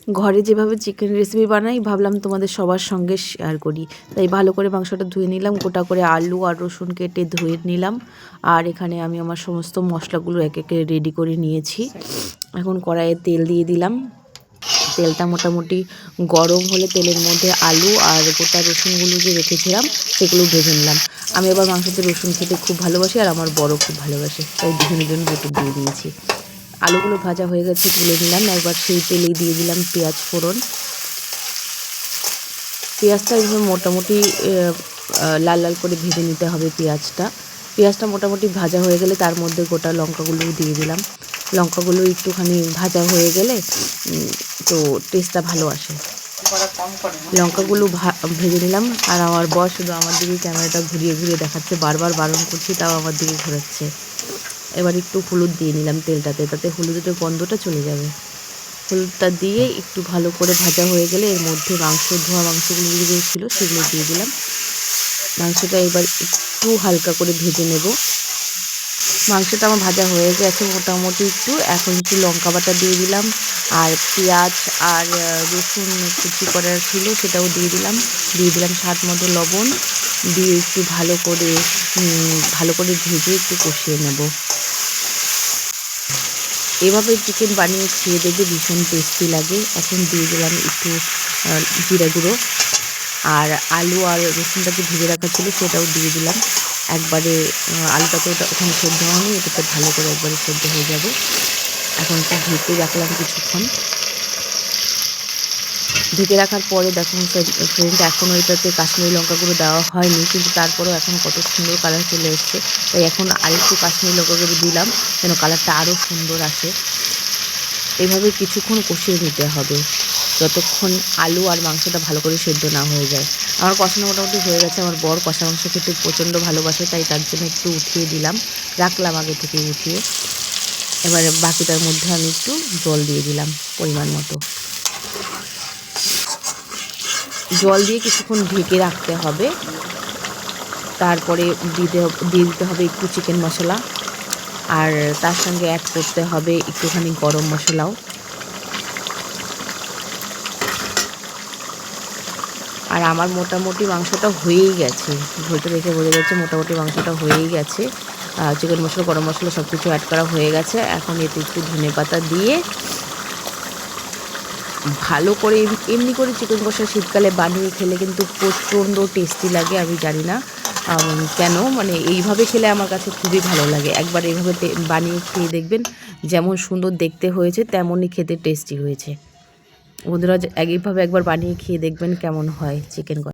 ঘরে যেভাবে chicken recipe বানাই ভাবলাম তোমাদের সবার সঙ্গে শেয়ার করি। তাই ভালো করে মাংসটা ধুয়ে নিলাম, গোটা করে আলু আর রসুন কেটে ধুয়ে নিলাম। আর এখানে আমি আমার সমস্ত মশলাগুলো এক একে রেডি করে নিয়েছি। এখন কড়াইয়ে তেল দিয়ে দিলাম। তেলটা মোটামুটি গরম হলে তেলের মধ্যে আলু আর গোটা রসুনগুলো যে রেখেছিলাম সেগুলো ভেজে নিলাম। আমি আবার মাংসতে রসুন খেতে খুব ভালোবাসি আর আমার বড় খুব ভালোবাসে, তাই দুজনের জন্য দুটো দিয়ে দিয়েছি। আলুগুলো ভাজা হয়ে গেছে, তুলে নিলাম। একবার সেই তেলেই দিয়ে দিলাম পেঁয়াজ ফোড়ন। পেঁয়াজটা এইভাবে মোটামুটি লাল লাল করে ভেজে নিতে হবে পেঁয়াজটা মোটামুটি ভাজা হয়ে গেলে তার মধ্যে গোটা লঙ্কাগুলোও দিয়ে দিলাম। লঙ্কাগুলো একটুখানি ভাজা হয়ে গেলে তো টেস্টটা ভালো আসে। লঙ্কাগুলো ভেজে নিলাম। আর আমার বর শুধু আমার দিকে ক্যামেরাটা ঘুরিয়ে ঘুরিয়ে দেখাচ্ছে, বারবার বারণ করছি তাও আমার দিকে ঘোরাচ্ছে। এবার একটু হলুদ দিয়ে নিলাম তেলটাতে, তাতে হলুদের গন্ধটা চলে যাবে। হলুদটা দিয়ে একটু ভালো করে ভাজা হয়ে গেলে এর মধ্যে ধোয়া মাংসগুলো যেগুলো ছিল সেগুলো দিয়ে দিলাম। মাংসটা এবার একটু হালকা করে ভেজে নেব। মাংসটা আমার ভাজা হয়ে গেছে মোটামুটি একটু। এখন একটু লঙ্কা বাটা দিয়ে দিলাম, আর পেঁয়াজ আর রসুন কুচি করার ছিল সেটাও দিয়ে দিলাম স্বাদ মতো লবণ দিয়ে একটু ভালো করে ভেজে একটু কষিয়ে নেব। এভাবে চিকেন বানিয়ে খেয়ে দেখবে ভীষণ টেস্টি লাগে। এখন দিয়ে দিলাম একটু জিরা গুঁড়ো, আর আলু আর রসুনটাকে ভেজে রাখা ছিল সেটাও দিয়ে দিলাম। একবারে আলুটা তো ওখানে সেদ্ধ হয়নি, এটাতে ভালো করে একবারে সেদ্ধ হয়ে যাবে। এখন একটু ঢেকে রাখলাম কিছুক্ষণ। ঢেকে রাখার পরে দেখুন ফ্রেন্ড, এখনও এটাতে কাশ্মীরি লঙ্কা গুঁড়ো দেওয়া হয়নি, কিন্তু তারপরেও এখন কত সুন্দর কালার চলে এসছে। তাই এখন আরেকটু কাশ্মীরি লঙ্কা গুঁড়ো দিলাম যেন কালারটা আরও সুন্দর আসে। এভাবে কিছুক্ষণ কষিয়ে নিতে হবে যতক্ষণ আলু আর মাংসটা ভালো করে সেদ্ধ না হয়ে যায়। আমার কষানো মোটামুটি হয়ে গেছে। আমার বর কষা মাংস খেতে প্রচণ্ড ভালোবাসে, তাই তার জন্য একটু উঠিয়ে দিলাম, রাখলাম আগে থেকে উঠিয়ে। এবারে বাকিটার মধ্যে আমি একটু জল দিয়ে দিলাম পরিমাণ মতো। জল দিয়ে কিছুক্ষণ ঢেকে রাখতে হবে। তারপরে দিয়ে দিতে হবে একটু চিকেন মশলা, আর তার সঙ্গে অ্যাড করতে হবে একটুখানি গরম মশলাও। আর আমার মোটামুটি মাংসটা হয়েই গেছে, ঝোলটা দেখে বোঝা যাচ্ছে মোটামুটি মাংসটা হয়েই গেছে। চিকেন মশলা গরম মশলা সব কিছু অ্যাড করা হয়ে গেছে। এখন এতে একটু ধনেপাতা দিয়ে ভালো করে এমনি করে চিকেন কষা শীতকালে বানিয়ে খেলে কিন্তু প্রচণ্ড টেস্টি লাগে। আমি জানি না কেন, মানে এইভাবে খেলে আমার কাছে খুবই ভালো লাগে। একবার এইভাবে বানিয়ে খেয়ে দেখবেন, যেমন সুন্দর দেখতে হয়েছে তেমনই খেতে টেস্টি হয়েছে। বন্ধুরা এইভাবে একবার বানিয়ে খেয়ে দেখবেন কেমন হয় চিকেন কষা।